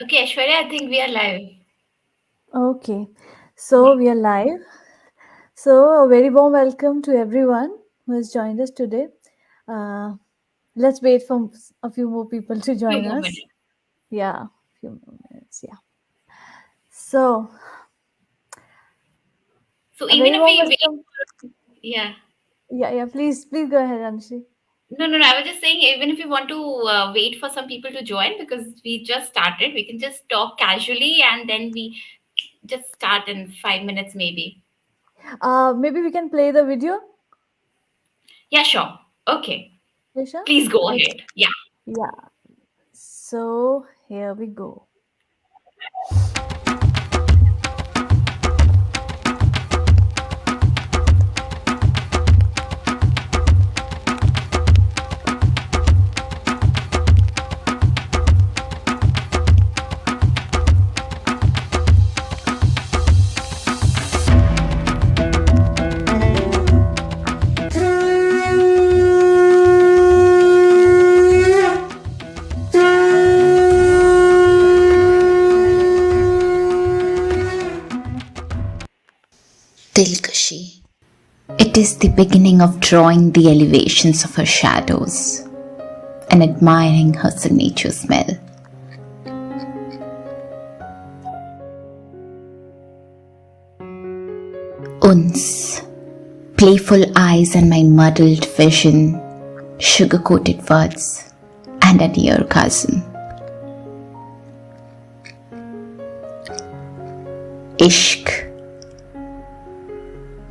Okay, Aishwarya, I think we are live. Okay, so we are live. So, a very warm welcome to everyone who has joined us today. Uh, let's wait for a few more people to Few join more us. minutes. Yeah, few more minutes. Yeah. So, So a even very if warm we wait, welcome. yeah. Yeah. Please go ahead, Anushree. No. I was just saying, even if you want to wait for some people to join, because we just started, we can just talk casually and then we just start in 5 minutes maybe. Maybe we can play the video, Yeah, sure. Okay. Risha. Please go Okay. ahead. Yeah. Yeah. So here we go. Dilkashi. It is the beginning of drawing the elevations of her shadows and admiring her signature smell. Uns, playful eyes and my muddled vision, sugar coated words, and a dear cousin. Ishq.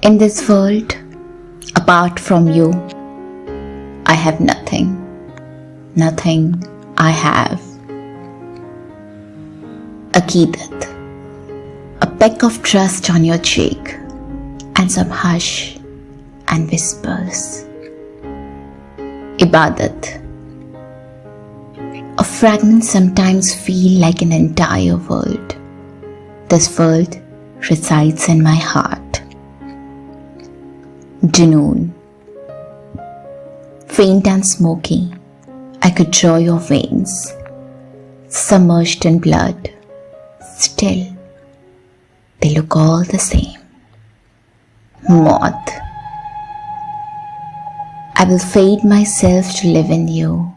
In this world, apart from you, I have nothing. Nothing I have. Aqidat. A peck of trust on your cheek, and some hush and whispers. Ibadat. A fragment sometimes feel like an entire world. This world resides in my heart. Junoon. Faint and smoky, I could draw your veins, submerged in blood. Still, they look all the same. Moth. I will fade myself to live in you.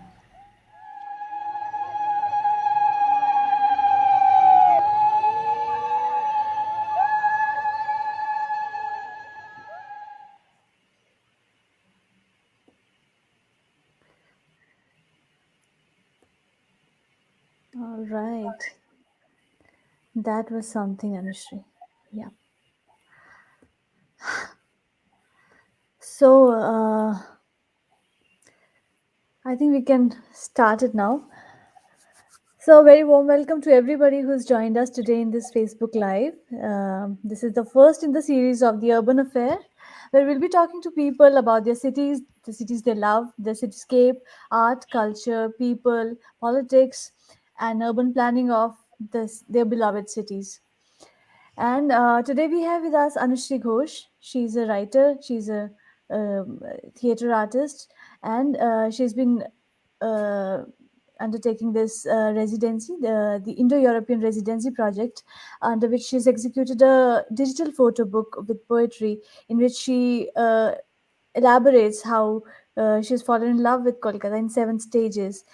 All right. That was something, Anushree. Yeah. So, I think we can start it now. So, a very warm welcome to everybody who's joined us today in this Facebook Live. This is the first in the series of The Urban Affair, where we'll be talking to people about their cities, the cities they love, their cityscape, art, culture, people, politics, and urban planning of their beloved cities. And today we have with us Anushree Ghosh. She's a writer, she's a theater artist, and she's been uh, undertaking this residency, the Indo-European Residency project, under which she's executed a digital photo book with poetry, in which she elaborates how she's fallen in love with Kolkata in 7 stages.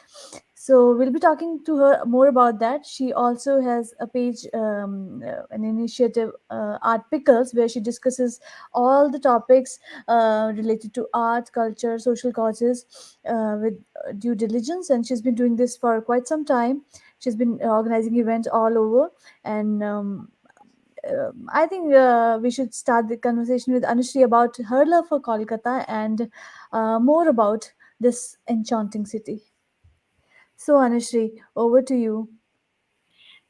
So we'll be talking to her more about that. She also has a page, an initiative, Art Pickles, where she discusses all the topics related to art, culture, social causes with due diligence. And she's been doing this for quite some time. She's been organizing events all over, and I think we should start the conversation with Anushree about her love for Kolkata and more about this enchanting city. So, Anushree, over to you.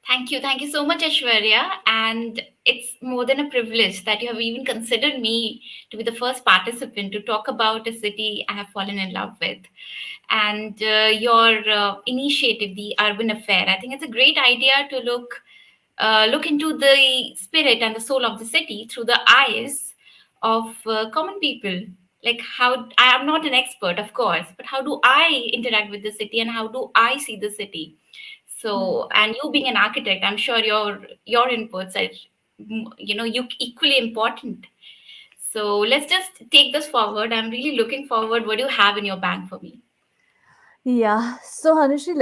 Thank you. Thank you so much, Aishwarya. And it's more than a privilege that you have even considered me to be the first participant to talk about a city I have fallen in love with. And your initiative, the Urban Affair, I think it's a great idea to look into the spirit and the soul of the city through the eyes of common people. Like how I am not an expert, of course, but how do I interact with the city and how do I see the city? Right. So, and you being an architect, I'm sure your inputs are, you equally important. So let's just take this forward. I'm really looking forward. What do you have in your bank for me? Yeah. So, Hanushri,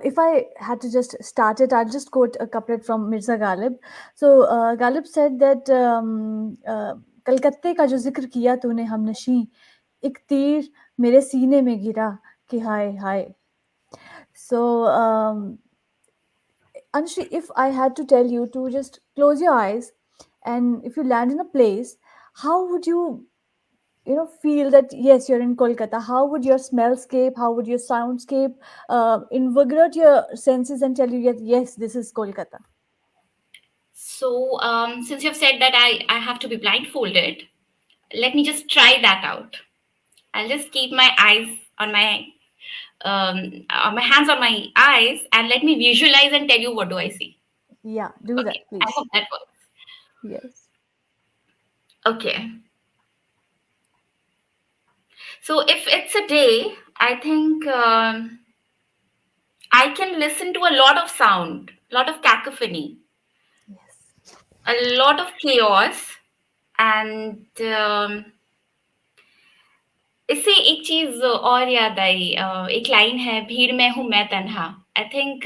if I had to just start it, I'll just quote a couplet from Mirza Ghalib. So, Ghalib said that कलकत्ते का जो जिक्र किया तूने हमनशी एक तीर मेरे सीने में गिरा कि हाय हाय. So, Anshri, if I had to tell you to just close your eyes and if you land in a place, how would you feel that yes, you're in Kolkata? How would your smellscape, how would your soundscape invigorate your senses and tell you yes, this is Kolkata? So, since you've said that I have to be blindfolded, let me just try that out. I'll just keep my eyes on my hands on my eyes, and let me visualize and tell you what do I see. Yeah, do Okay, that, I please. hope that works. Yes. Okay, so if it's a day, I think I can listen to a lot of sound, a lot of cacophony, Yes. a lot of chaos, and इससे एक चीज और याद आई, एक line है, भीड़ में हूँ मैं तन्हा। आई थिंक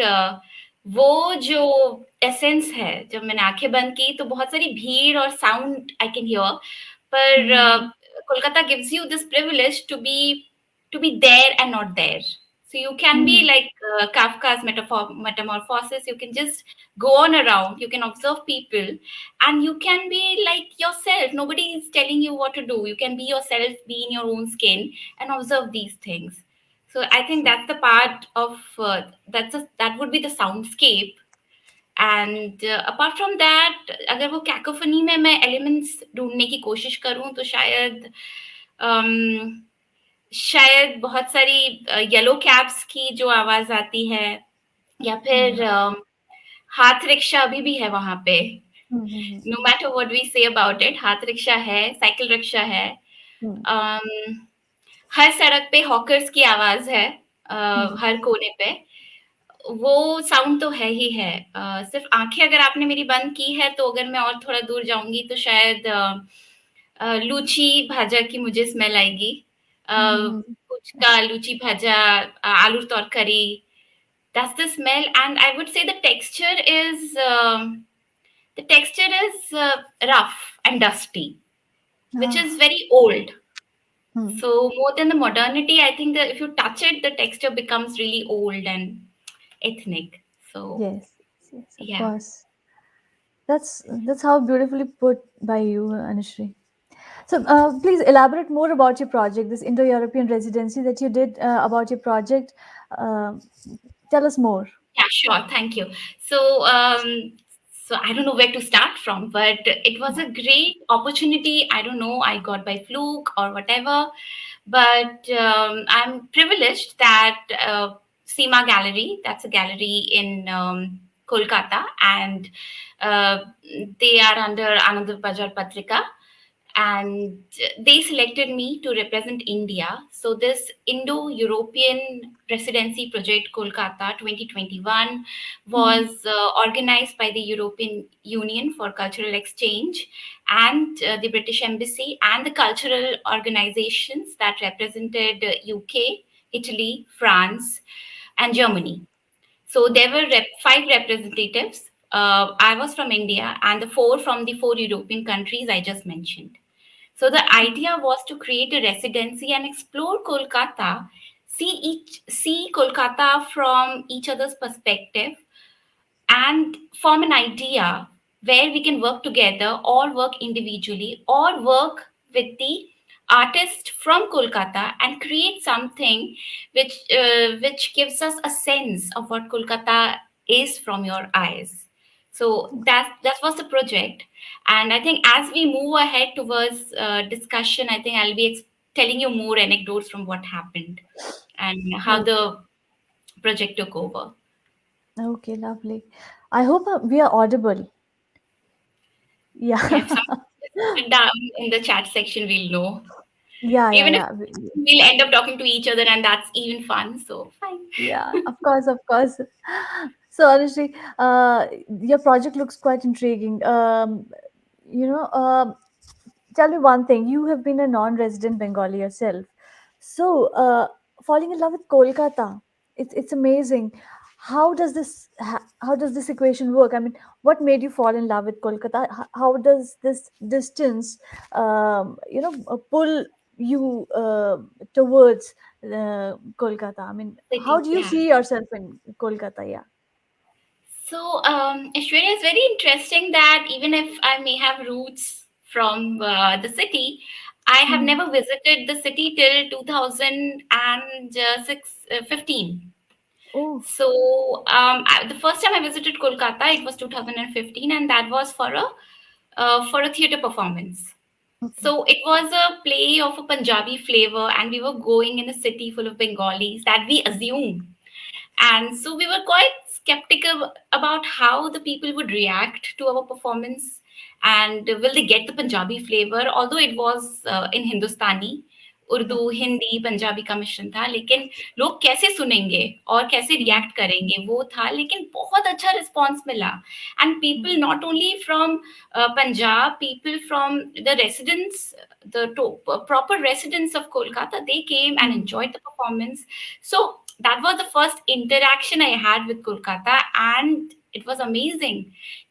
वो जो एसेंस है, जब मैंने आंखें बंद की तो बहुत सारी भीड़ और साउंड आई कैन हियर, पर Hmm. Kolkata gives you this privilege to be there and not there. So you can be Hmm. like Kafka's metamorphosis. You can just go on around. You can observe people, and you can be like yourself. Nobody is telling you what to do. You can be yourself, be in your own skin, and observe these things. So I think True. that's the part of that would be the soundscape. And apart from that, अगर वो cacophony में मैं elements ढूंढने की कोशिश करूं तो um, शायद बहुत सारी येलो कैब्स की जो आवाज आती है, या फिर Hmm. हाथ रिक्शा अभी भी है वहां पे. Hmm. Hmm. No matter what we say about it, हाथ रिक्शा है, साइकिल रिक्शा है. Hmm. um, हर सड़क पे हॉकर्स की आवाज है, Hmm. हर कोने पे. वो साउंड तो है ही है. सिर्फ आंखें अगर आपने मेरी बंद की है, तो अगर मैं और थोड़ा दूर जाऊंगी तो शायद लूची भाजा की मुझे स्मेल आएगी. Hmm. Hmm. Hmm. पुचका, लूची भाजा, आलू तरकारी. That's the smell, and I would say the texture is rough and dusty, which is Ah. very old. Hmm. So more than the modernity, I think that if you touch it, the texture becomes really old and ethnic. So Yes. Yes. Of yeah, course. That's how beautifully put by you, Anushree. So, please elaborate more about your project, this Indo-European residency that you did about your project. Uh, Tell us more. yeah, sure. Thank you. So, so I don't know where to start from, but it was a great opportunity. I don't know, I got by fluke or whatever, but I'm privileged that CIMA Gallery, that's a gallery in Kolkata, and uh, they are under Anand Bajar Patrika, and they selected me to represent India. So this Indo-European Residency Project Kolkata 2021 Hmm. was organized by the European Union for Cultural Exchange and the British Embassy and the cultural organizations that represented UK, Italy, France, and Germany. So there were five representatives. I was from India, and the four from the four European countries I just mentioned. So the idea was to create a residency and explore Kolkata, see Kolkata from each other's perspective, and form an idea where we can work together or work individually or work with the artist from Kolkata and create something which gives us a sense of what Kolkata is from your eyes. So that was the project, and I think as we move ahead towards discussion, I think I'll be telling you more anecdotes from what happened and how Okay. the project took over. Okay, lovely. I hope we are audible. Yeah, if Yeah. someone just put it down in the chat section, we'll know. Yeah, yeah, Even if yeah. we'll end up talking to each other, and that's even fun. So fine. Yeah, of course, of course. So honestly, your project looks quite intriguing. You know, tell me one thing. You have been a non-resident Bengali yourself, so falling in love with Kolkata, it's amazing. How does this equation work? I mean, what made you fall in love with Kolkata? How does this distance, pull you towards Kolkata? I mean, how City, do you yeah. see yourself in Kolkata? Yeah. So, Aishwarya, is very interesting that even if I may have roots from the city, I have Hmm. never visited the city till 2006, 15. Oh. So, the first time I visited Kolkata, it was 2015, and that was for a theater performance. Okay. So it was a play of a Punjabi flavor, and we were going in a city full of Bengalis that we assumed, and so we were quite skeptical about how the people would react to our performance and will they get the Punjabi flavor, although it was in Hindustani. Urdu Right. Hindi Punjabi का मिश्रण था, लेकिन लोग कैसे सुनेंगे और कैसे Hmm. React करेंगे वो था, लेकिन बहुत अच्छा रिस्पॉन्स मिला. And Hmm. People not only from Punjab, people from the residents, the proper residents of Kolkata, they came and Hmm. enjoyed the performance. So that was the first interaction I had with Kolkata, and it was amazing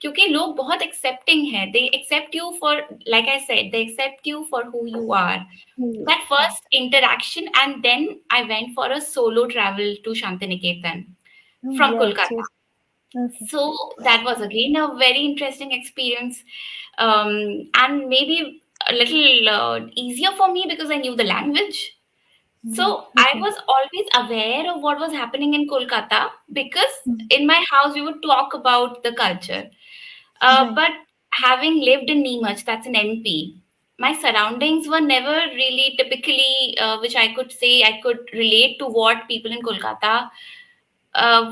क्योंकि लोग बहुत accepting हैं. They accept you for, like I said, they accept you for who you are. Hmm. That first interaction, and then I went for a solo travel to Shantiniketan Oh, from yes, Kolkata. yes. Okay. So that was again a very interesting experience, and maybe a little easier for me because I knew the language. Right. So I Okay. was always aware of what was happening in Kolkata because Hmm. in my house we would talk about the culture. Right. But having lived in Neemuch, that's an MP, my surroundings were never really typically, which I could say I could relate to what people in Kolkata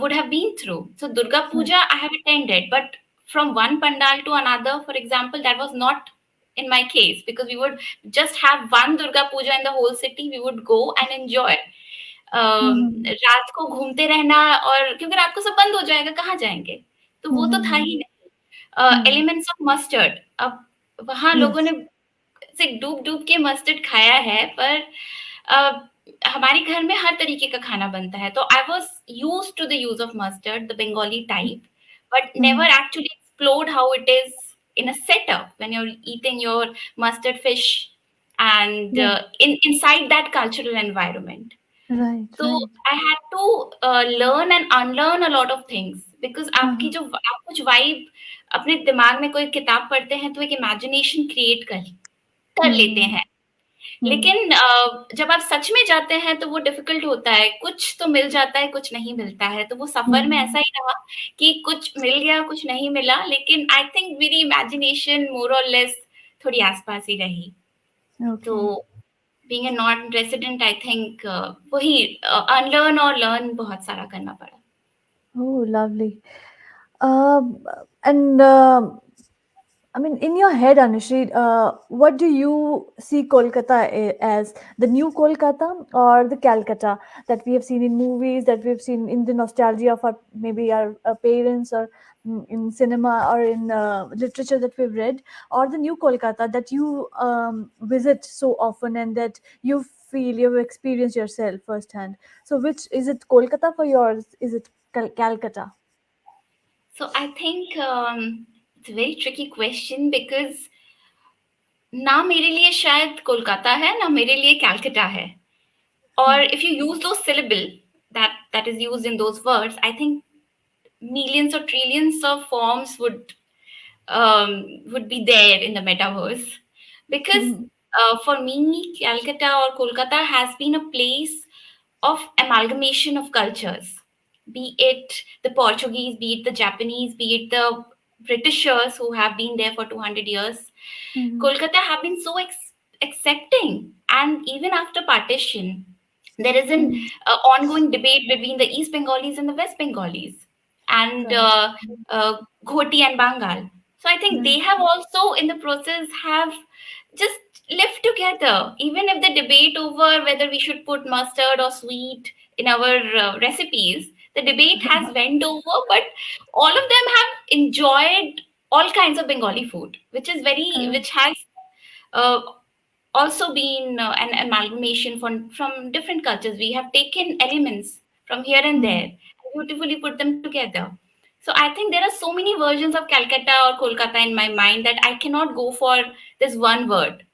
would have been through. So Durga Right. Puja I have attended, but from one pandal to another, for example, that was not in my case because we would just have one Durga Puja in the whole city. We would go and enjoy. Hmm. रात को घूमते रहना, और क्योंकि रात को सब बंद हो जाएगा, कहाँ जाएंगे, तो वो तो था Hmm. ही नहीं. Hmm. एलिमेंट्स ऑफ मस्टर्ड, अब वहां लोगों ने Yes. से डूब डूब के मस्टर्ड खाया है, पर हमारे घर में हर तरीके का खाना बनता है, तो I was use to the use of mustard, the Bengali type, but Hmm. Never actually explored how it is in a setup when you're eating your mustard fish and Right. inside that cultural environment. Right. So Right. I had to learn and unlearn a lot of things because आपकी Uh-huh. जो आप कुछ vibe अपने दिमाग में कोई किताब पढ़ते हैं तो एक इमेजिनेशन क्रिएट कर कर लेते Hmm. हैं, Hmm. लेकिन जब आप सच में जाते हैं तो वो डिफिकल्ट होता है, कुछ तो मिल जाता है, कुछ नहीं मिलता है, तो वो सफर में Hmm. ऐसा ही रहा कि कुछ मिल गया, कुछ नहीं मिला, लेकिन आई थिंक मेरी इमेजिनेशन मोर और लेस थोड़ी आसपास ही रही. तो Okay. Being a non resident I think वही अनलर्न और लर्न बहुत सारा करना पड़ा. Oh, lovely. And I mean, in your head, Anushree, what do you see Kolkata as? The new Kolkata or the Calcutta that we have seen in movies, that we've seen in the nostalgia of our maybe our parents, or in cinema, or in literature that we've read, or the new Kolkata that you visit so often and that you feel you've experienced yourself firsthand? So, which is it, Kolkata for yours? Is it Calcutta? So I think it's a very tricky question because ना मेरे लिए शायद कोलकाता है, ना मेरे लिए Calcutta है. Or if you use those syllable that is used in those words, I think millions or trillions of forms would be there in the metaverse. Because Hmm. for me, Calcutta or Kolkata has been a place of amalgamation of cultures, be it the Portuguese, be it the Japanese, be it the Britishers who have been there for 200 years. Hmm. Kolkata have been so accepting, and even after partition, there is an Hmm. ongoing debate between the East Bengalis and the West Bengalis, and Right. Ghoti and Bengal. So I think they Right. have also, in the process, have just lived together. Even if they debate over whether we should put mustard or sweet in our recipes, The debate has went over, but all of them have enjoyed all kinds of Bengali food, which has uh, also been an amalgamation from different cultures. We have taken elements from here and Hmm. there, beautifully put them together. So I think there are so many versions of Calcutta or Kolkata in my mind that I cannot go for this one word.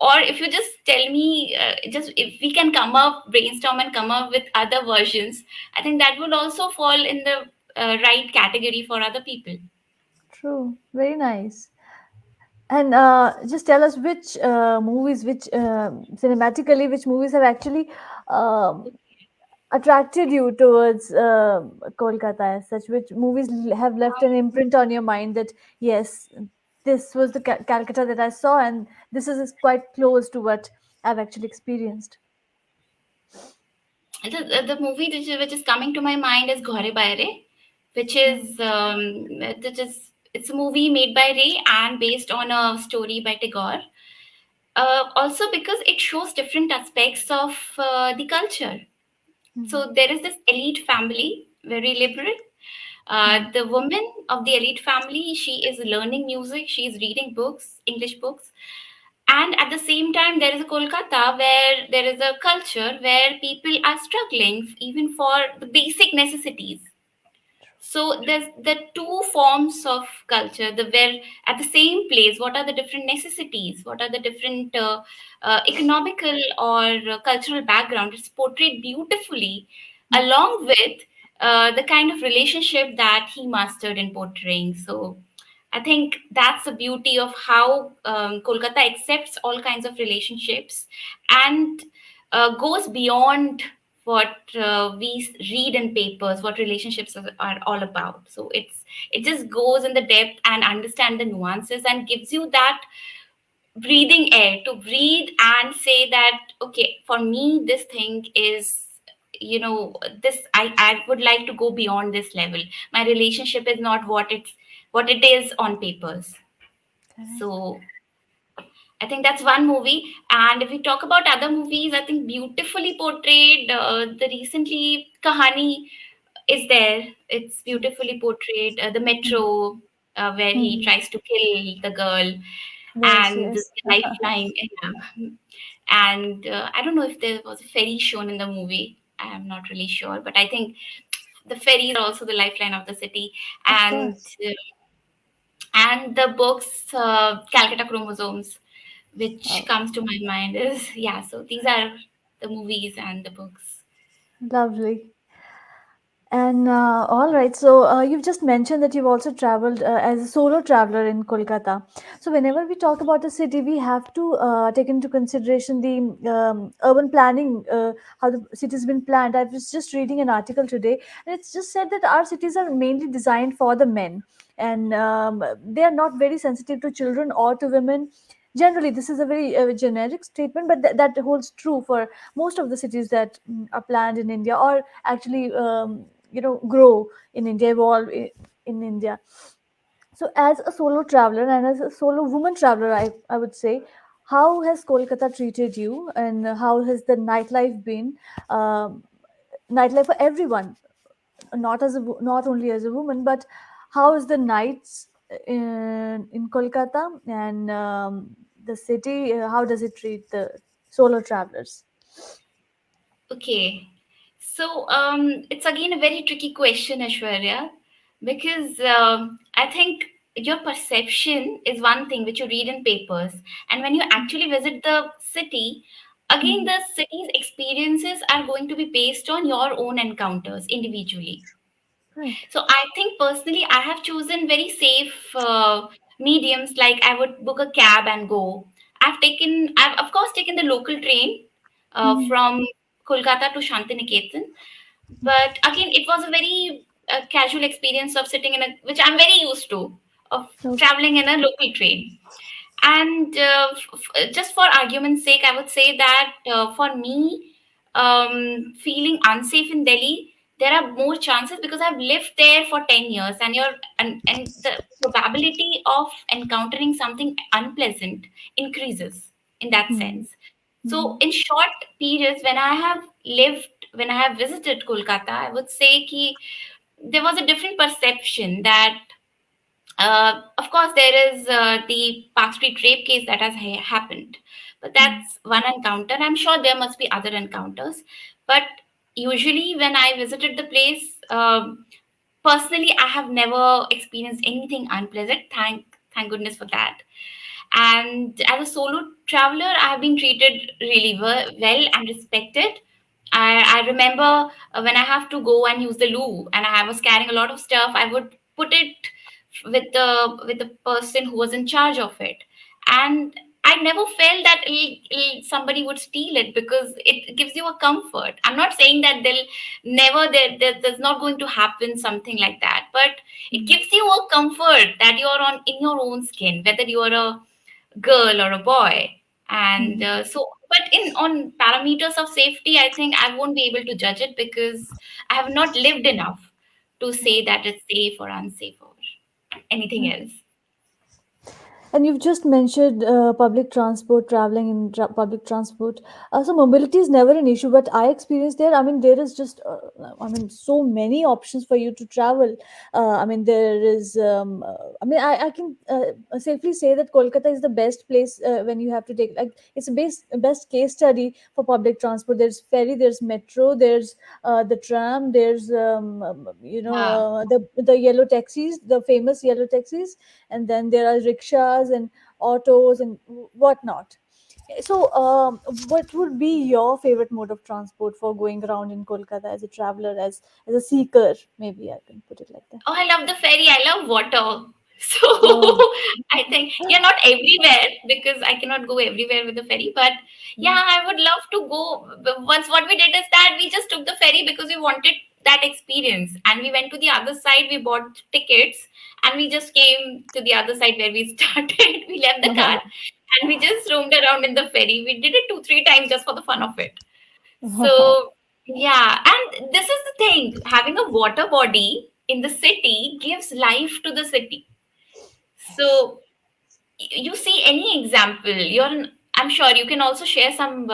Or if you just tell me, just if we can come up, brainstorm and come up with other versions, I think that will also fall in the right category for other people. True. Very nice. And just tell us which movies, which cinematically, which movies have actually um, attracted you towards Kolkata as such? Which movies have left an imprint on your mind that yes, this was the Calcutta that I saw, and this is quite close to what I've actually experienced. The movie which is coming to my mind is Ghore Baire, Right. which is it's a movie made by Ray and based on a story by Tagore. Also because it shows different aspects of the culture. Hmm. So there is this elite family, very liberal. Hmm. The woman of the elite family, she is learning music, she is reading books, English books, and at the same time, there is a Kolkata where there is a culture where people are struggling even for the basic necessities. So there's the two forms of culture, the where at the same place, what are the different necessities, what are the different economical or cultural background. It's portrayed beautifully, Hmm. along with the kind of relationship that he mastered in portraying. So I think that's the beauty of how Kolkata accepts all kinds of relationships and goes beyond what we read in papers, what relationships are all about. So it just goes in the depth and understand the nuances and gives you that breathing air to breathe and say that okay, for me this thing is, you know, this I would like to go beyond this level. My relationship is not what it is on papers. Correct. So I think that's one movie. And if we talk about other movies, I think beautifully portrayed. The recently Kahani is there. It's beautifully portrayed. The Hmm. Metro, where he Hmm. tries to kill the girl, Yes, and the yes. lifeline. And I don't know if there was a ferry shown in the movie. I'm not really sure, but I think the ferries are also the lifeline of the city. Of And course. the books, Calcutta Chromosomes, which Oh, comes to my mind is yeah. So these are the movies and the books. lovely. And all right, so you've just mentioned that you've also traveled as a solo traveler in Kolkata. So whenever we talk about a city, we have to take into consideration the urban planning, how the city's been planned. I was just reading an article today, and it's just said that our cities are mainly designed for the men, and they are not very sensitive to children or to women. Generally, this is a very generic statement, but that holds true for most of the cities that are planned in India, or actually grow in India, evolve in India. So as a solo traveler and as a solo woman traveler, I would say, how has Kolkata treated you, and how has the nightlife been, um, nightlife for everyone, not not only as a woman, but how is the nights in Kolkata, and the city, how does it treat the solo travelers? Okay, so it's again a very tricky question, Ashwarya, because I think your perception is one thing which you read in papers, and when you actually visit the city, again Mhm. the city's experiences are going to be based on your own encounters individually. Right. So I think personally, I have chosen very safe mediums. Like I would book a cab and go. I've of course taken the local train Mhm. from Kolkata to Shantiniketan. But again, it was a very casual experience of sitting in a, which I'm very used to, of Okay. traveling in a local train. And just for argument's sake, I would say that for me, feeling unsafe in Delhi, there are more chances because I've lived there for 10 years, and the probability of encountering something unpleasant increases in that Hmm. sense. So Hmm. in short periods when I have lived when I have visited Kolkata, I would say ki there was a different perception that, of course, there is the Park Street rape case that has happened, but Mm, that's one encounter. I'm sure there must be other encounters, but usually when I visited the place, personally, I have never experienced anything unpleasant. Thank goodness for that. And as a solo traveler, I have been treated really well and respected. I remember when I have to go and use the loo, and I was carrying a lot of stuff, I would put it with the person who was in charge of it, and I never felt that somebody would steal it because it gives you a comfort. I'm not saying that they'll never there's not going to happen something like that, but it mm, gives you a comfort that you're on in your own skin, whether you're a girl or a boy. And mm. but in on parameters of safety, I think I won't be able to judge it because I have not lived enough to say that it's safe or unsafe or anything else. And you've just mentioned public transport, traveling in public transport. So mobility is never an issue, but I experienced there. I mean, there is just, so many options for you to travel. I mean, there is. I can safely say that Kolkata is the best place when you have to take. Like, it's a best case study for public transport. There's ferry, there's metro, there's the tram, there's Yeah. the yellow taxis, the famous yellow taxis, and then there are rickshaws and autos and whatnot. So, what would be your favorite mode of transport for going around in Kolkata as a traveler, as a seeker? Maybe I can put it like that. Oh, I love the ferry. I love water. So Oh. I think, yeah, not everywhere because I cannot go everywhere with the ferry. But yeah, I would love to go. But once what we did is that we just took the ferry because we wanted that experience. And we went to the other side, we bought tickets, and we just came to the other side where we started. We left the car and we just roamed around in the ferry. We did it two, three times just for the fun of it. So, yeah, and this is the thing, having a water body in the city gives life to the city. So, you see any example, I'm sure you can also share some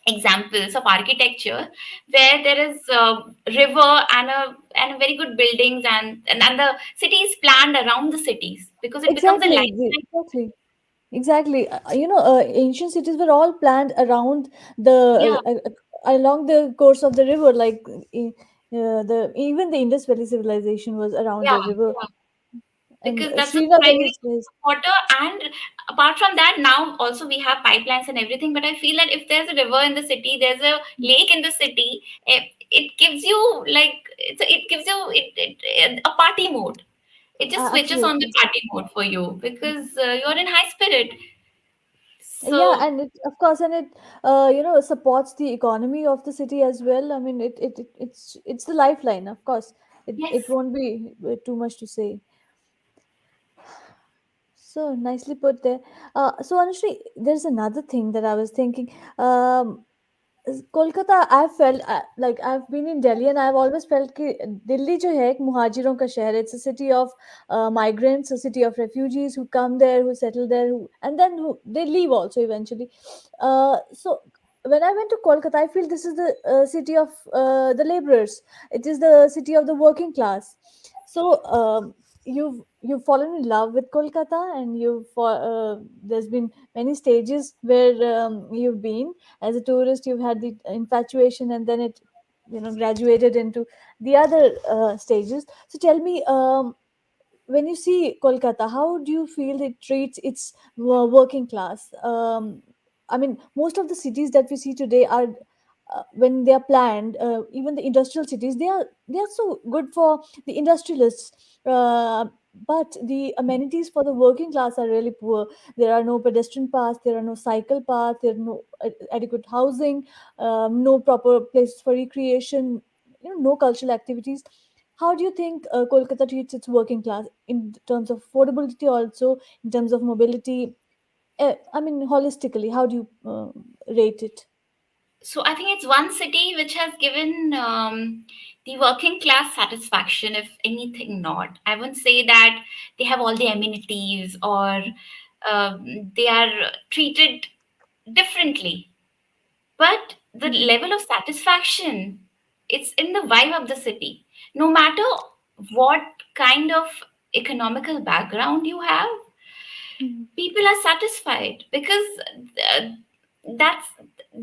examples of architecture where there is a river and a very good buildings, and the city is planned around the cities because it becomes a Exactly, lifeline. exactly. Exactly. Ancient cities were all planned around Yeah, along the course of the river. Like, the even the Indus Valley civilization was around yeah, a river, yeah. and Because that's the Srinagar primary is. source of water. And apart from that, now also we have pipelines and everything, but I feel that if there's a river in the city, there's a lake in the city, it gives you like it gives you a party mode. It just switches on the Absolutely. party mode for you because you're in high spirit. Yeah, So and it, of course, and it supports the economy of the city as well. I mean, it's the lifeline. Of course, it yes. won't be too much to say. So nicely put there. So Anushree, there's another thing that I was thinking. Kolkata, I felt like I've been in Delhi and I've always felt कि Delhi जो है एक मुहाजिरों का शहर. It's a city of migrants, a city of refugees who come there, who settle there, and then they leave also eventually. So when I went to Kolkata, I feel this is the city of the laborers. It is the city of the working class. So, you've fallen in love with Kolkata, and there's been many stages where you've been as a tourist. You've had the infatuation, and then it graduated into the other stages. So tell me, when you see Kolkata, how do you feel it treats its working class? I mean, most of the cities that we see today are, when they are planned, even the industrial cities, they are so good for the industrialists. But the amenities for the working class are really poor. There are no pedestrian paths, there are no cycle paths, there are no adequate housing, no proper places for recreation, no cultural activities. How do you think Kolkata treats its working class in terms of affordability, also in terms of mobility? I mean, holistically, how do you rate it? So I think it's one city which has given the working class satisfaction, if anything not. I wouldn't say that they have all the amenities or they are treated differently. But the level of satisfaction, it's in the vibe of the city. No matter what kind of economical background you have, Mhm. people are satisfied because uh, that's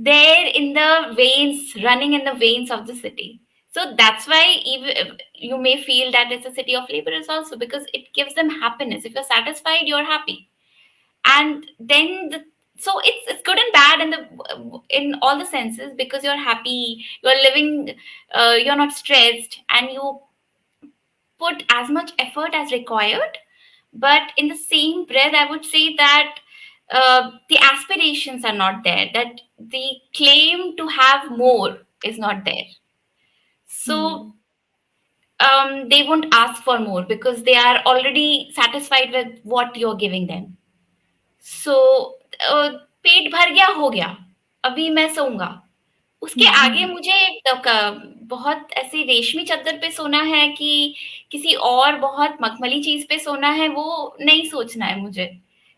there in the veins, running in the veins of the city. So that's why even you may feel that it's a city of laborers also, because it gives them happiness. If you're satisfied, you're happy. And then so it's good and bad in the in all the senses, because you're happy, you're living, you're not stressed, and you put as much effort as required. But in the same breath, I would say that the aspirations are not there, that the claim to have more is not there. So Hmm. they won't ask for more because they are already satisfied with what you're giving them. सो पेट भर गया, हो गया, अभी मैं सोऊंगा। उसके आगे Hmm. मुझे बहुत ऐसे रेशमी चादर पे सोना है कि किसी और बहुत मखमली चीज पे सोना है, वो नहीं सोचना है मुझे।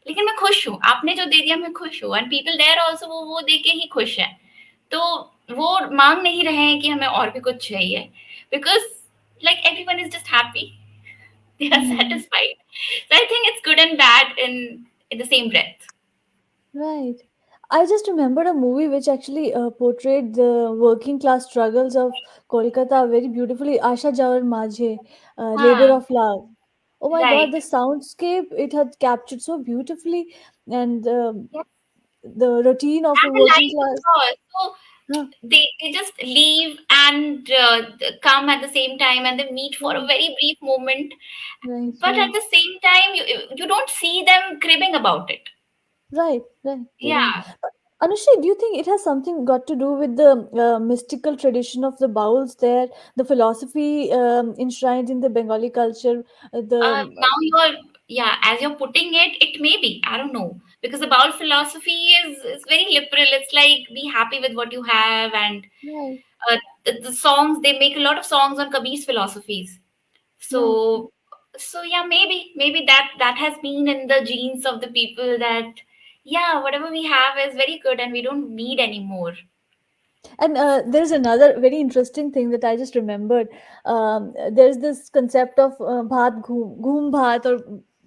लेकिन मैं खुश हूँ, आपने जो दे दिया मैं खुश हूँ, एंड पीपल देयर आल्सो वो दे के ही खुश है। तो वो मांग नहीं रहे हैं कि हमें और भी कुछ चाहिए, because like everyone is just happy, they are Hmm. satisfied. So I think it's good and bad in the same breath. Right. I just remembered a movie which actually portrayed the working class struggles of Kolkata very beautifully. Asha Jawar Majhe, Labor हाँ, of Love. Oh my God, right. the soundscape it had captured so beautifully, and Yes, the routine of a and the working life, of class. course. So Huh, they just leave and come at the same time, and they meet for a right, very brief moment. right, But at right. the same time, you don't see them cribbing about it. Right, right, right. Yeah. Anushri, do you think it has something got to do with the mystical tradition of the bowls there, the philosophy enshrined in the Bengali culture, Now you're, yeah, as you're putting it, it may be. I don't know. Because the bowl philosophy is very liberal. It's like be happy with what you have, and right, the songs, they make a lot of songs on Kabir's philosophies. right. So yeah, maybe that has been in the genes of the people, that yeah, whatever we have is very good and we don't need any more. And there's another very interesting thing that I just remembered. There's this concept of bhat ghoom bhat or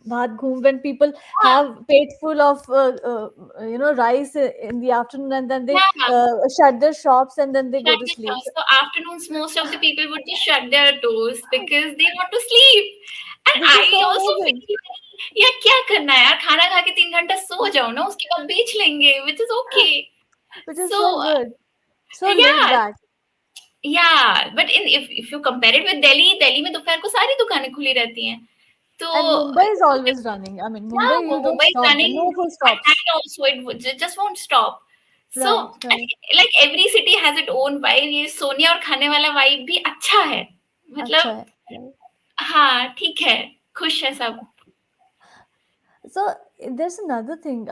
bhat ghoom when people Yeah, have plate full of rice in the afternoon and then they yeah. shut their shops and then they go Shut to the sleep. doors. So afternoons, most of the people would just shut their doors because they want to sleep. And Which is I so also amazing. feel like, यार क्या करना है यार, खाना खा के 3 घंटा सो जाओ ना, उसके बाद बेच लेंगे, which is okay. Which is So so good, so laid yeah, back. yeah. But in if you compare it with Delhi, Delhi में दोपहर को सारी दुकानें खुली रहती हैं. तो And Mumbai is always running. I mean, yeah, Mumbai, you don't Mumbai is stop there. running No full at stops. night also. Just won't stop. So Right, I right. think like every city has its own vibe. ये सोने और खाने वाला vibe भी अच्छा है. अच्छा मतलब है. Right. हाँ ठीक है, खुश है सब. So there's another thing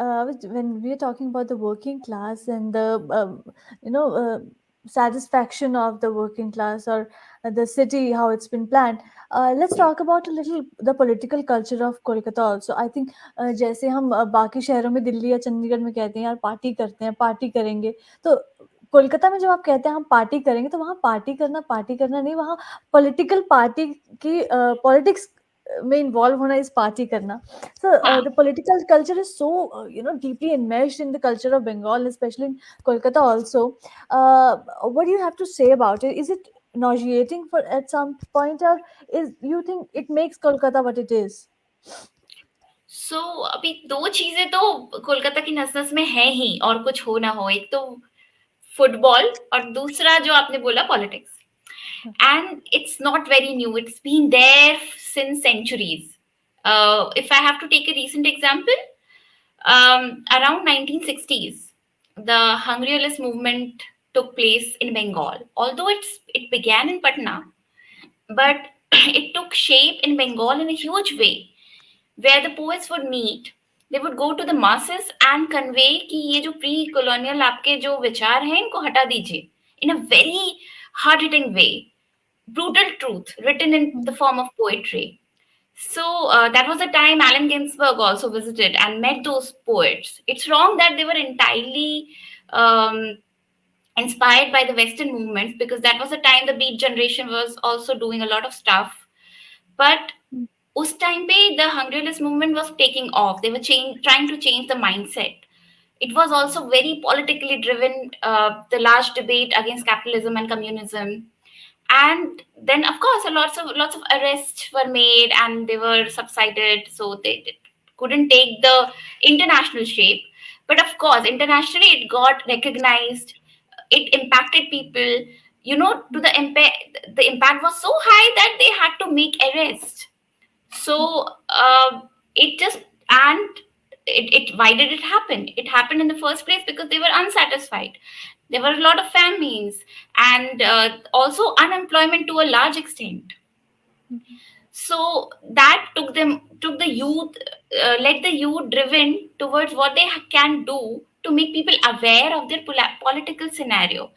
when we are talking about the working class and the you know uh, satisfaction of the working class or the city how it's been planned. Let's talk about a little the political culture of Kolkata also. I think जैसे हम बाकी शहरों में दिल्ली या चंडीगढ़ में कहते हैं यार पार्टी करते हैं पार्टी करेंगे तो कोलकाता में जब आप कहते हैं हम पार्टी करना नहीं वहाँ पॉलिटिकल पार्टी की पॉलिटिक्स में इन्वॉल्व होना इस पार्टी करना. So हाँ. the political culture is so deeply enmeshed in the culture of Bengal, especially in Kolkata. Also, what do you have to say about it? Is it nauseating for at some point, or is you think it makes Kolkata what it is? सो अभी दो चीजें तो कोलकाता की नस-नस में है ही, और कुछ हो ना हो, एक तो फुटबॉल और दूसरा जो आपने बोला politics. And it's not very new. It's been there since centuries. If I have to take a recent example, around 1960s, the Hungryolist movement took place in Bengal. Although it began in Patna, but it took shape in Bengal in a huge way, where the poets would meet. They would go to the masses and convey कि ये जो pre colonial आपके जो विचार हैं इनको हटा दीजिए, in a very hard hitting way, brutal truth written in the Mhm. form of poetry. So that was the time Allen Ginsberg also visited and met those poets. It's wrong that they were entirely um, inspired by the Western movements, because that was the time the Beat generation was also doing a lot of stuff. But mm, उस time पे the Hungerless movement was taking off. They were trying to change the mindset. It was also very politically driven, the large debate against capitalism and communism. And then, of course, lots of arrests were made, and they were subsided, so they couldn't take the international shape. But of course, internationally, it got recognized. It impacted people. To the impact was so high that they had to make arrests. So it just and it why did it happen? It happened in the first place because they were unsatisfied. There were a lot of famines, and also unemployment to a large extent. mm, So that took the youth, let the youth driven towards what they can do to make people aware of their political scenario.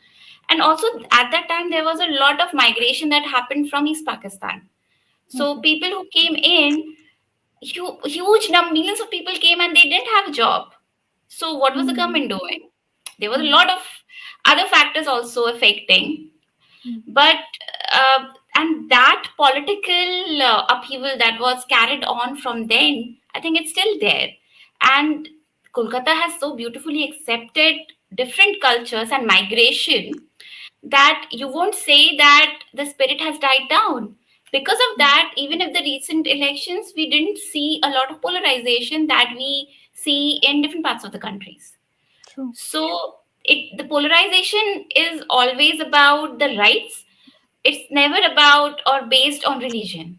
And also at that time there was a lot of migration that happened from East Pakistan. So okay. people who came in, millions of people came and they didn't have a job. So what was the Mm, government doing? There was a mm, lot of other factors also affecting, mm, but uh, and that political upheaval that was carried on from then, I think it's still there. And Kolkata has so beautifully accepted different cultures and migration that you won't say that the spirit has died down. Because of mm, that, even if the recent elections, we didn't see a lot of polarization that we see in different parts of the countries. true. So the polarization is always about the rights. It's never about or based on religion.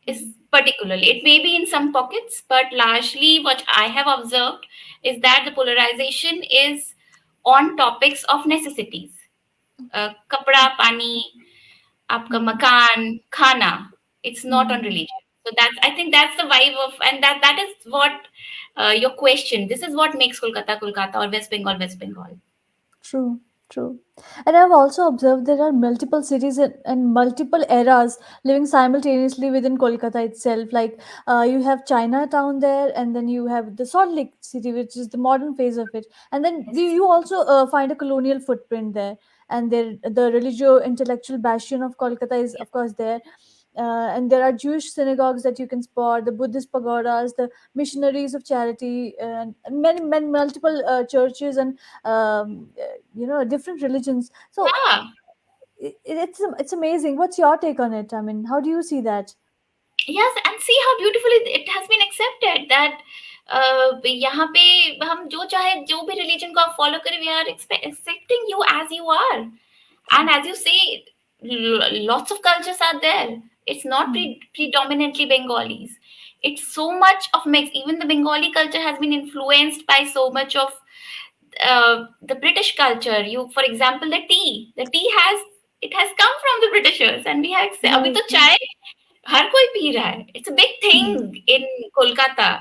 Is Mm, particularly. It may be in some pockets, but largely what I have observed is that the polarization is on topics of necessities. कपड़ा पानी आपका mm, मकान खाना, it's not on mm, religion. So that's, I think that's the vibe of, and that is what, your question, this is what makes Kolkata Kolkata, or West Bengal West Bengal. true, true. And I've also observed there are multiple cities and multiple eras living simultaneously within Kolkata itself. Like you have Chinatown there, and then you have the Salt Lake City, which is the modern phase of it. And then Yes. you also find a colonial footprint there. And there, the religio-intellectual bastion of Kolkata is, Yes. of course, there. And there are Jewish synagogues that you can spot, the Buddhist pagodas, the missionaries of charity, and many multiple churches and different religions. So Yeah. it's amazing. What's your take on it? I mean, how do you see that? Yes, and see how beautifully it has been accepted that यहाँ पे हम जो चाहे जो भी religion को आप follow करें, we are accepting you as you are. And True. as you say, lots of cultures are there. It's not Hmm. predominantly Bengalis. It's so much of mix. Even the Bengali culture has been influenced by so much of the British culture. You, for example, the tea. The tea has, it has come from the Britishers, and we have अभी Right, तो right. चाय हर कोई P रहा है. It's a big Hmm. thing in Kolkata.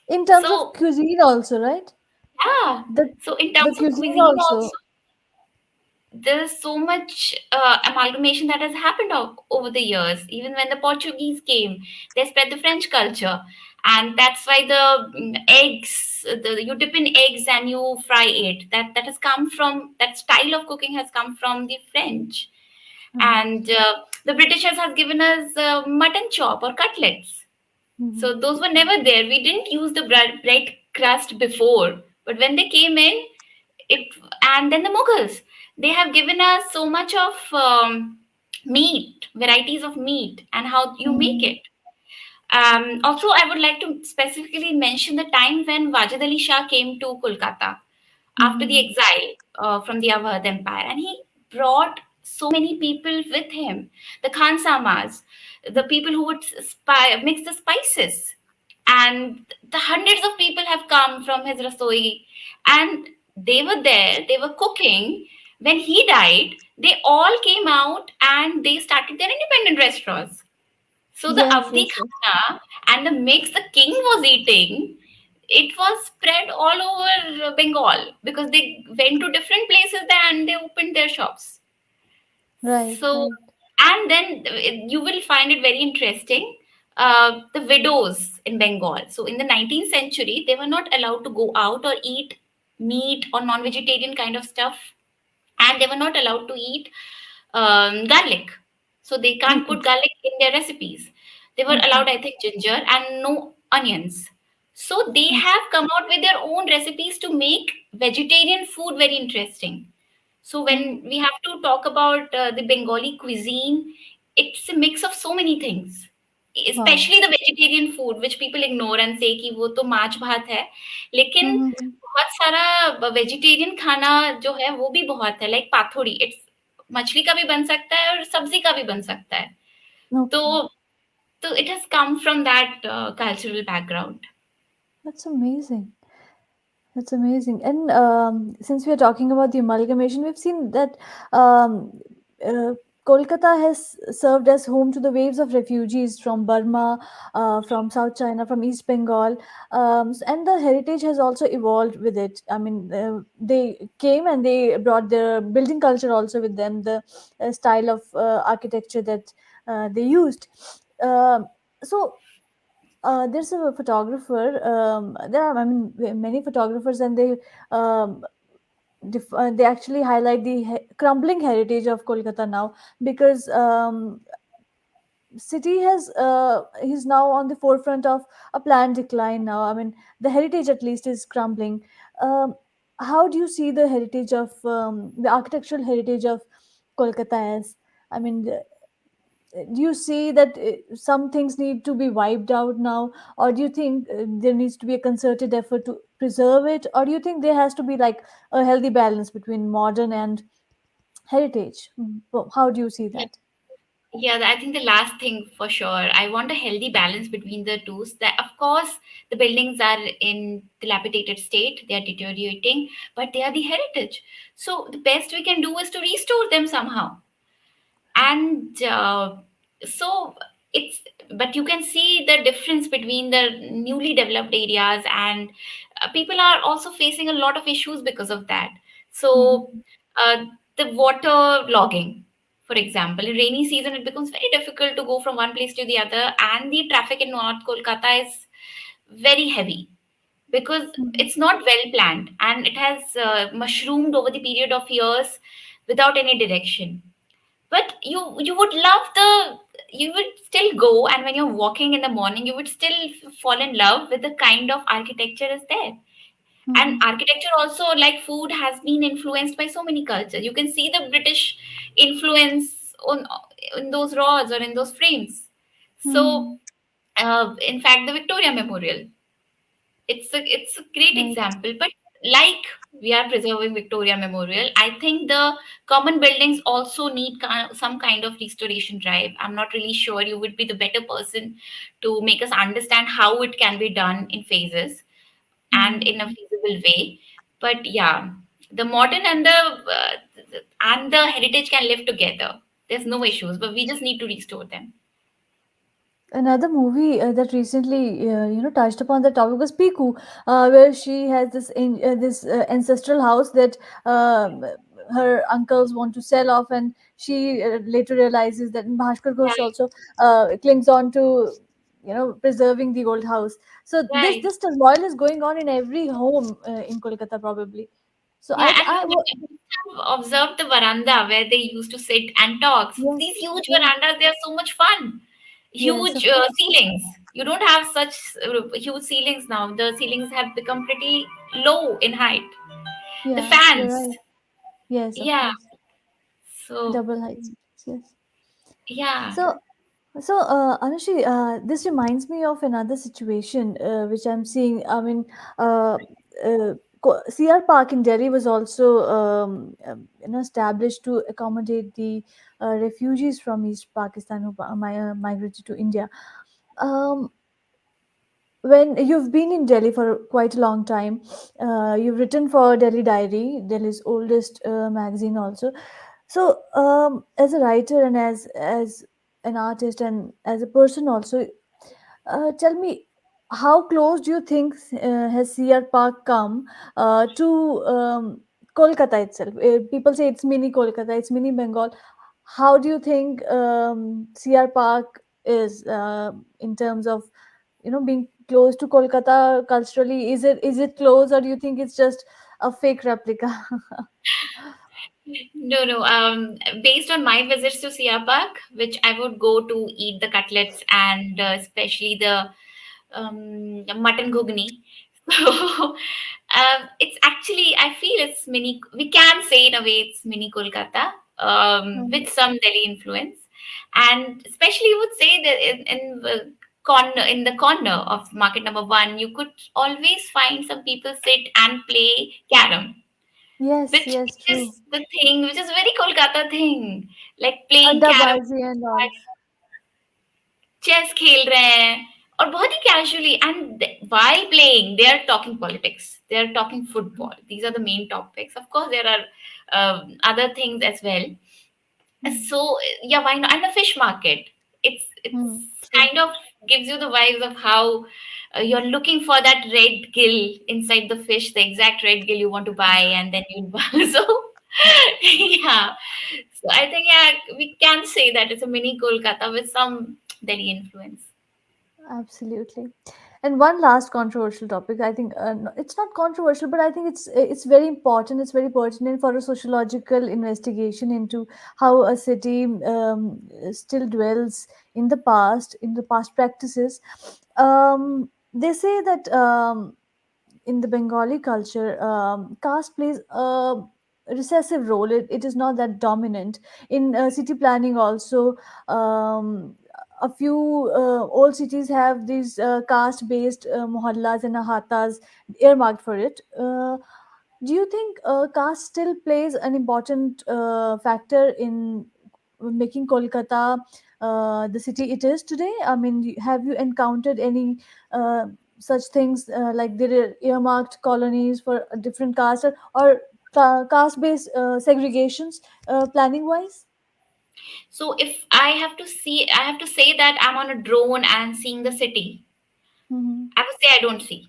In terms of So cuisine, also, right? yeah. The So in the terms of cuisine cuisine also. also, there's so much amalgamation that has happened over the years. Even when the Portuguese came, they spread the French culture, and that's why the eggs, you dip in eggs and you fry it. That has come from, that style of cooking has come from the French, Hmm. and the Britishers has given us mutton chop or cutlets. Hmm. So those were never there. We didn't use the bread crust before, but when they came in, it, and then the Mughals, they have given us so much of meat, varieties of meat, and how you make Hmm. it. Also, I would like to specifically mention the time when Wajid Ali Shah came to Kolkata after the Hmm. exile from the Awadh Empire, and he brought so many people with him. The Khansamas, the people who would mix the spices, and the hundreds of people have come from his rasoi, and they were there. They were cooking. When he died, they all came out and they started their independent restaurants. So the Yes, Avdi yes, yes. Khana and the mix the king was eating, it was spread all over Bengal because they went to different places there and they opened their shops. Right, So, right. and then you will find it very interesting. The widows in Bengal. So, in the 19th century, they were not allowed to go out or eat meat or non vegetarian kind of stuff. and they were not allowed to eat garlic. So they can't Okay. put garlic in their recipes. They were Okay. allowed, I think, ginger and no onions. So they That's have come out with their own recipes to make vegetarian food very interesting. So when oh we have to talk about the Bengali cuisine, it's a mix of so many things, wow. especially the vegetarian food, which people ignore and say कि वो तो माछ भात है, लेकिन Mm-hmm. बहुत सारा vegetarian खाना जो है वो भी बहुत है, लाइक पाथोड़ी, इट्स मछली का भी बन सकता है और सब्जी का भी बन सकता है. तो Okay. तो it has come from that cultural background. That's amazing. That's amazing. And since we are talking about the amalgamation, we've seen that um, uh, Kolkata has served as home to the waves of refugees from Burma, from South China, from East Bengal, and the heritage has also evolved with it. I mean, they came and they brought their building culture also with them, the style of architecture that they used. Um so there's a photographer. There are, I mean, many photographers, and um, they actually highlight the crumbling heritage of Kolkata now because city has is now on the forefront of a planned decline now. I mean, the heritage at least is crumbling. Um, how do you see the heritage of the architectural heritage of Kolkata as? I mean, do you see that some things need to be wiped out now, or do you think there needs to be a concerted effort to preserve it, or do you think there has to be like a healthy balance between modern and heritage? How do you see that? Yeah, I think the last thing for sure. I want a healthy balance between the two. So that, of course, the buildings are in dilapidated state, they are deteriorating, but they are the heritage. So the best we can do is to restore them somehow. And so it's, but you can see the difference between the newly developed areas, and people are also facing a lot of issues because of that. So Mm-hmm. uh, the water logging, for example, in rainy season it becomes very difficult to go from one place to the other, and the traffic in North Kolkata is very heavy because Mm-hmm. it's not well planned, and it has mushroomed over the period of years without any direction. But you would love the, you would still go, and when you're walking in the morning you would still fall in love with the kind of architecture is there. And Mm-hmm. architecture also, like food, has been influenced by so many cultures. You can see the British influence on in those rods or in those frames. So Mm-hmm. in fact, the Victoria Memorial, it's a great Right. example. But like we are preserving Victoria Memorial, I think the common buildings also need some kind of restoration drive. I'm not really sure, you would be the better person to make us understand how it can be done in phases and in a Mm-hmm. feasible way. But yeah, the modern and the heritage can live together. There's no issues, but we just need to restore them. Another movie that recently, touched upon the topic was Piku, where she has this ancestral house that her uncles want to sell off, and she later realizes that Bhaskar Ghosh Right, also clings on to, preserving the old house. So this right. this turmoil is going on in every home in Kolkata, probably. So Yeah, and you must have observed the veranda where they used to sit and talk. So yes, these huge yeah, verandas, they are so much fun. yes, Huge of course, ceilings. You don't have such huge ceilings now. The ceilings have become pretty low in height. The yeah, you're fans, right. Yes, of yeah. course, So double heights. Yes. yeah, So, Anushri, this reminds me of another situation which I'm seeing. I mean, CR Park in Delhi was also established to accommodate the refugees from East Pakistan who migrated to India. Um, when you've been in Delhi for quite a long time, you've written for Delhi Diary, Delhi's oldest magazine, also. So, as a writer and as an artist and as a person also, tell me, how close do you think has CR Park come to Kolkata itself? People say it's mini Kolkata, it's mini Bengal. How do you think CR Park is in terms of being close to Kolkata culturally? Is it close, or do you think it's just a fake replica? No, no. Based on my visits to Sia Park, which I would go to eat the cutlets and especially the mutton ghugni. So it's actually, I feel it's mini. We can say in a way it's mini Kolkata Mm. with some Delhi influence, and especially would say that in the corner of market number one, you could always find some people sit and play carom, Yes, which yes, is true. the thing, which is very Kolkata thing, like playing carom, Addabazi and all. Chess खेल रहे हैं और बहुत ही casually and while playing they are talking politics, they are talking football. These are the main topics. Of course there are other things as well. Mm. So yeah, why not? And the fish market, it's Mm. True. kind of gives you the vibes of how you're looking for that red gill inside the fish, the exact red gill you want to buy, and then you buy. So yeah, so I think yeah, we can say that it's a mini Kolkata with some Delhi influence. Absolutely. And one last controversial topic. I think it's not controversial, but I think it's very important. It's very pertinent for a sociological investigation into how a city still dwells in the past practices. They say that in the Bengali culture, caste plays a recessive role. It is not that dominant in city planning. Also, a few old cities have these caste-based mohallas and ahatas earmarked for it. Do you think caste still plays an important factor in making Kolkata the city it is today? I mean, have you encountered any such things like there are earmarked colonies for a different caste or caste-based segregations planning wise? So if I have to see, I have to say that I'm on a drone and seeing the city. Hmm. I would say I don't see,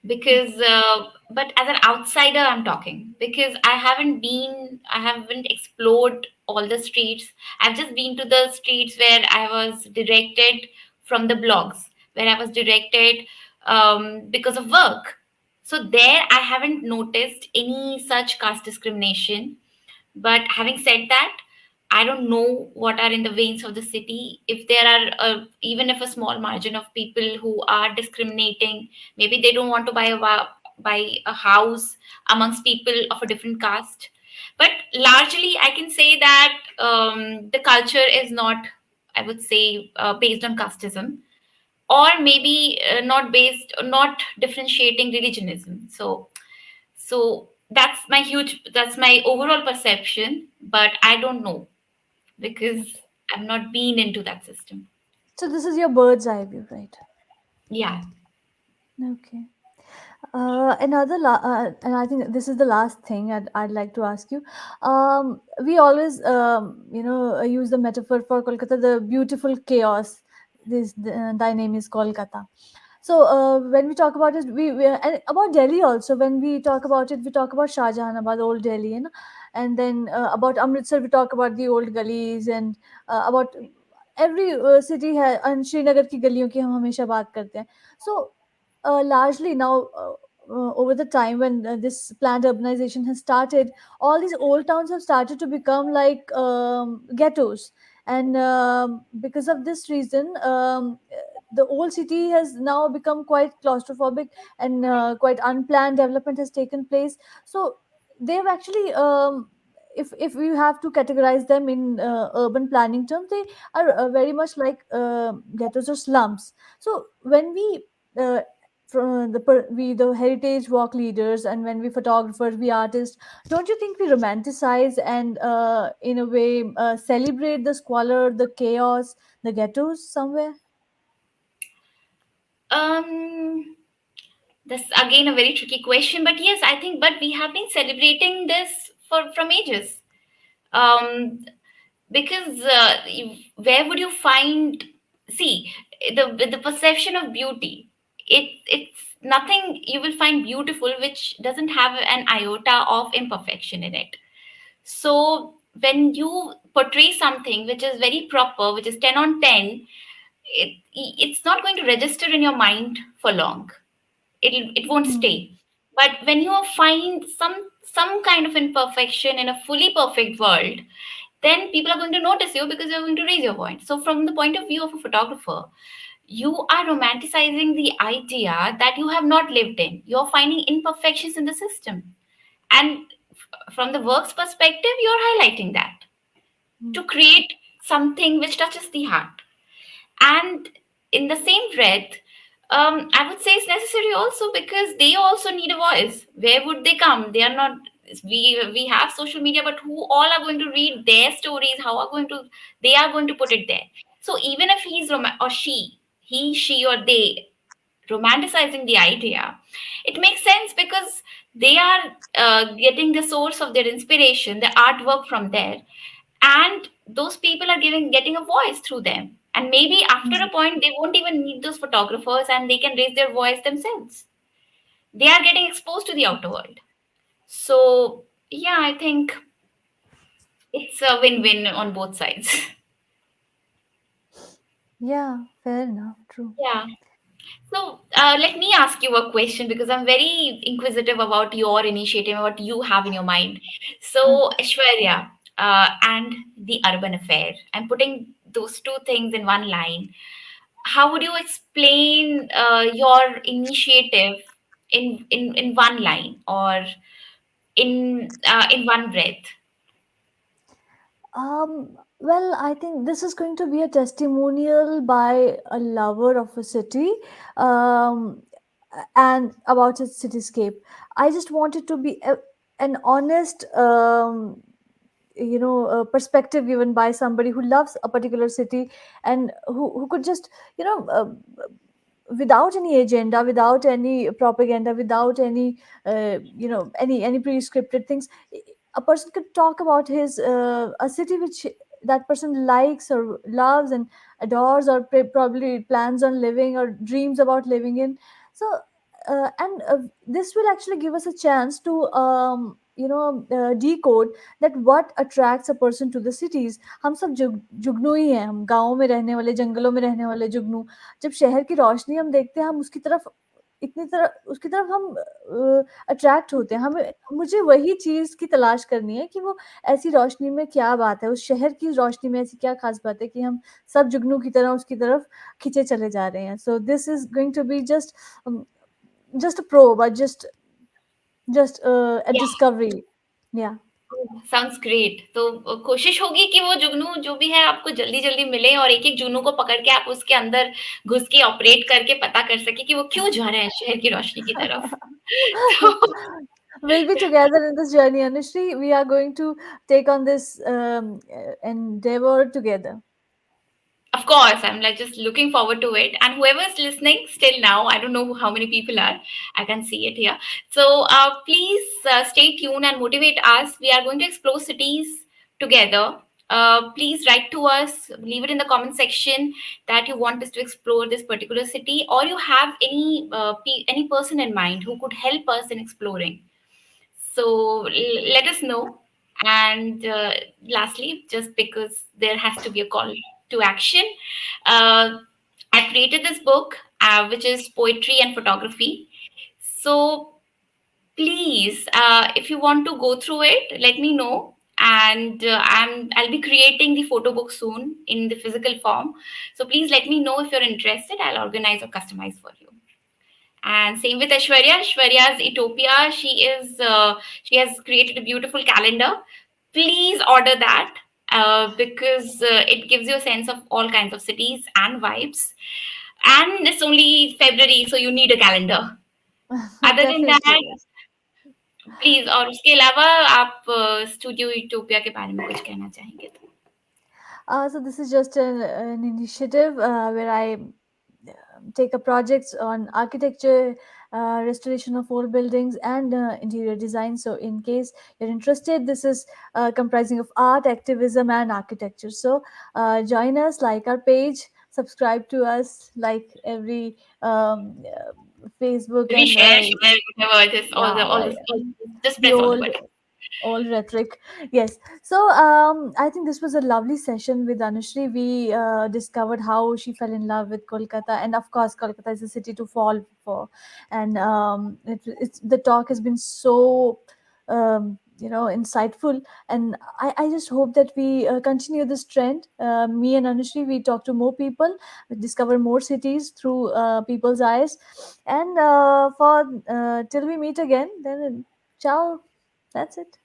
because Okay. but as an outsider I'm talking, because I haven't explored all the streets. I've just been to the streets where I was directed from the blogs, where I was directed because of work. So there I haven't noticed any such caste discrimination. But having said that, I don't know what are in the veins of the city. If there are, even if a small margin of people who are discriminating, maybe they don't want to buy a house amongst people of a different caste. But largely, I can say that the culture is not, I would say, based on casteism, or maybe not differentiating religionism. That's my overall perception, but I don't know because Okay. I've not been into that system. So this is your bird's eye view, right? Yeah. Okay. And I think this is the last thing I'd like to ask you. We always, use the metaphor for Kolkata, the beautiful chaos. Thy name is Kolkata. So when we talk about it, and about Delhi also. When we talk about it, we talk about Shah Jahanabad, old Delhi, and then about Amritsar, we talk about the old gullies, and about every city है and Srinagar की गलियों की हम हमेशा बात करते हैं. So largely now, over the time when this planned urbanization has started, all these old towns have started to become like ghettos, and because of this reason, the old city has now become quite claustrophobic, and quite unplanned development has taken place. So they've actually, if we have to categorize them in urban planning terms, they are very much like ghettos or slums. So when we from we the heritage walk leaders, and when we photographers, we artists, don't you think we romanticize and in a way celebrate the squalor, the chaos, the ghettos somewhere? Um, that's again a very tricky question, but yes, I think, but we have been celebrating this for from ages. Um, because where would you find, see, the perception of beauty, it's nothing you will find beautiful which doesn't have an iota of imperfection in it. So when you portray something which is very proper, which is 10 on 10, it's not going to register in your mind for long. It won't Hmm. stay. But when you find some kind of imperfection in a fully perfect world, then people are going to notice you because you're going to raise your point. So, from the point of view of a photographer, you are romanticizing the idea that you have not lived in. You're finding imperfections in the system. And from the work's perspective, you're highlighting that Mm. to create something which touches the heart. And in the same breath, I would say it's necessary also because they also need a voice. Where would they come? They are not. We have social media, but who all are going to read their stories? How are going to they are going to put it there? So even if he's or she or they romanticizing the idea, it makes sense because they are getting the source of their inspiration, the artwork from there, and those people are getting a voice through them. And maybe after a point, they won't even need those photographers, and they can raise their voice themselves. They are getting exposed to the outer world. So yeah, I think it's a win-win on both sides. Yeah, fair enough. True. Yeah. So let me ask you a question because I'm very inquisitive about your initiative, what you have in your mind. So, Okay. Aishwarya and the urban affair, I'm putting those two things in one line. How would you explain your initiative in one line or in one breath? Well, I think this is going to be a testimonial by a lover of a city, um, and about its cityscape. I just wanted to be an honest, perspective given by somebody who loves a particular city, and who could just, you know, without any agenda, without any propaganda, without any, any pre-scripted things, a person could talk about his a city which that person likes or loves and adores, or probably plans on living or dreams about living in. So this will actually give us a chance to decode that what attracts a person to the cities. हम सब जुगनू ही हैं, हम गाँव में रहने वाले, जंगलों में रहने वाले जुगनू। जब शहर की रोशनी हम देखते हैं, हम उसकी तरफ इतनी तरह उसकी तरफ हम अट्रैक्ट होते हैं। हमें मुझे वही चीज़ की तलाश करनी है कि वो ऐसी रोशनी में क्या बात है, उस शहर की रोशनी में ऐसी क्या ख़ास बात है कि हम सब जुगनू की तरह उसकी तरफ खींचे चले जा रहे हैं। So this is going to be just a probe, or just a discovery. Yeah. Sounds great. तो कोशिश होगी कि वो जुगनू जो भी है आपको जल्दी जल्दी मिले और एक एक जुगनू को पकड़ के आप उसके अंदर घुस के ऑपरेट करके पता कर सके कि वो क्यों जा रहे हैं शहर की रोशनी की तरफ। तो We'll be together in this journey, Anushree. We are going to take on this endeavor together. of course, I'm like just looking forward to it. And whoever's listening still now, I don't know how many people are. I can see it here. So please stay tuned and motivate us. We are going to explore cities together. Please write to us, leave it in the comment section that you want us to explore this particular city, or you have any person in mind who could help us in exploring. So let us know. And lastly, just because there has to be a call to action, uh, I created this book, which is poetry and photography. So please, if you want to go through it, let me know. And I'll be creating the photo book soon in the physical form. So please let me know if you're interested. I'll organize or customize for you. And same with Aishwarya. Aishwarya's Utopia. She has created a beautiful calendar. Please order that because it gives you a sense of all kinds of cities and vibes. And it's only February, so you need a calendar. Other than Definitely, that, yes. Please और उसके अलावा आप studio utopia के बारे में कुछ कहना चाहेंगे तो So this is just an initiative where I take a projects on architecture, restoration of old buildings, and interior design. So in case you're interested, this is comprising of art, activism, and architecture. So join us, like our page, subscribe to us, like every Facebook we and share whatever it is yeah, all just the press all the old buttons. rhetoric. Yes. So I think this was a lovely session with Anushree. We discovered how she fell in love with Kolkata, and of course, Kolkata is a city to fall for. And it's the talk has been so insightful. And I just hope that we continue this trend. Me and Anushree, we talk to more people, we discover more cities through people's eyes. And for till we meet again, then ciao. That's it.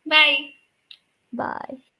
Bye. Bye.